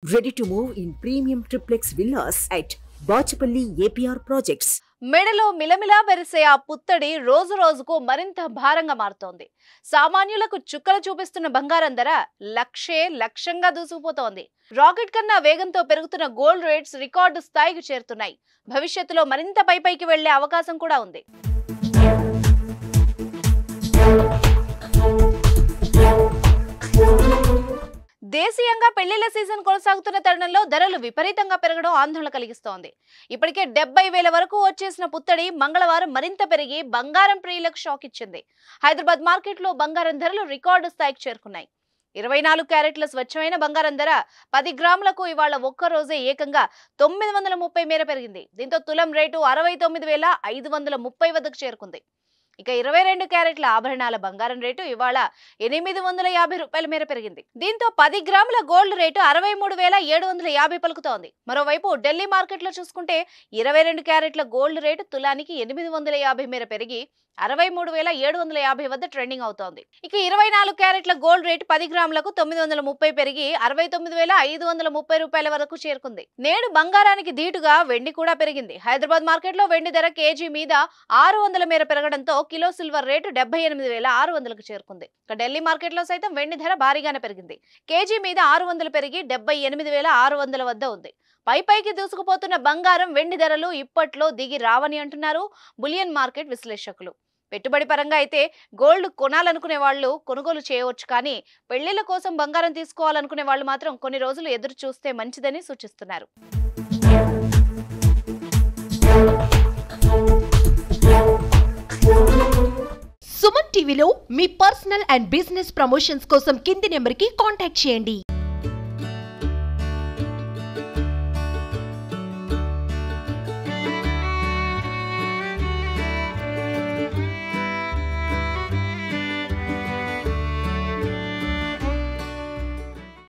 Ready to move in premium triplex villas at Bachapalli APR Projects. మెడలో మిలమిలా మెరిసే ఆ పుత్తడి రోజు రోజుకు మరింత భారంగా మారుతోంది. సామాన్యులకు చుక్కలు చూపిస్తున్న బంగారం ధర లక్షంగా దూసుకుపోతోంది. రాకెట్ కన్నా వేగంతో పెరుగుతున్న గోల్డ్ రేట్స్ రికార్డు స్థాయికి చేరుతున్నాయి. భవిష్యత్తులో మరింత పైకి వెళ్లే అవకాశం కూడా ఉంది. దేశీయంగా పెళ్లిళ్ల సీజన్ కొనసాగుతున్న తరుణంలో ధరలు విపరీతంగా పెరగడం ఆందోళన కలిగిస్తోంది. ఇప్పటికే 70,000 వరకు వచ్చేసిన పుత్తడి మంగళవారం మరింత పెరిగి బంగారం ప్రియులకు షాక్ ఇచ్చింది. హైదరాబాద్ మార్కెట్లో బంగారం ధరలు రికార్డు స్థాయికి చేరుకున్నాయి. 24 క్యారెట్ల స్వచ్ఛమైన బంగారం ధర 10 గ్రాములకు ఇవాళ ఒక్కరోజే ఏకంగా 930 మేర పెరిగింది. దీంతో తులం రేటు 69,530 వద్దకు చేరుకుంది. ఇక 22 క్యారెట్ల ఆభరణాల బంగారం రేటు ఇవాళ 850 రూపాయల మేర పెరిగింది. దీంతో 10 గ్రాముల గోల్డ్ రేటు 63,750 పలుకుతోంది. మరోవైపు ఢిల్లీ మార్కెట్లో చూసుకుంటే 22 క్యారెట్ల గోల్డ్ రేటు తులానికి 850 మేర పెరిగి 63,750 వద్ద ట్రెండింగ్ అవుతోంది. ఇక 24 క్యారెట్ల గోల్డ్ రేటు 10 గ్రాములకు 930 పెరిగి 69,530 రూపాయల వరకు చేరుకుంది. నేడు బంగారానికి ధీటుగా వెండి కూడా పెరిగింది. హైదరాబాద్ మార్కెట్లో వెండి ధర కేజీ మీద 600 మేర పెరగడంతో కిలో సిల్వర్ రేటు 78,600కు చేరుకుంది. ఇక ఢిల్లీ మార్కెట్లో సైతం వెండి ధర భారీగానే పెరిగింది. కేజీ మీద 600 పెరిగి 78,600 వద్ద ఉంది. పైకి దూసుకుపోతున్న బంగారం వెండి ధరలు ఇప్పట్లో దిగి రావని అంటున్నారు బులియన్ మార్కెట్ విశ్లేషకులు. పెట్టుబడి పరంగా అయితే గోల్డ్ కొనాలనుకునే వాళ్ళు కొనుగోలు చేయవచ్చు, కానీ పెళ్లిళ్ల కోసం బంగారం తీసుకోవాలనుకునే వాళ్ళు మాత్రం కొన్ని రోజులు ఎదురు చూస్తే మంచిదని సూచిస్తున్నారు. సుమన్ టీవీలో మీ పర్సనల్ అండ్ బిజినెస్ ప్రమోషన్స్ కోసం కింది నెంబర్కి కాంటాక్ట్ చేయండి.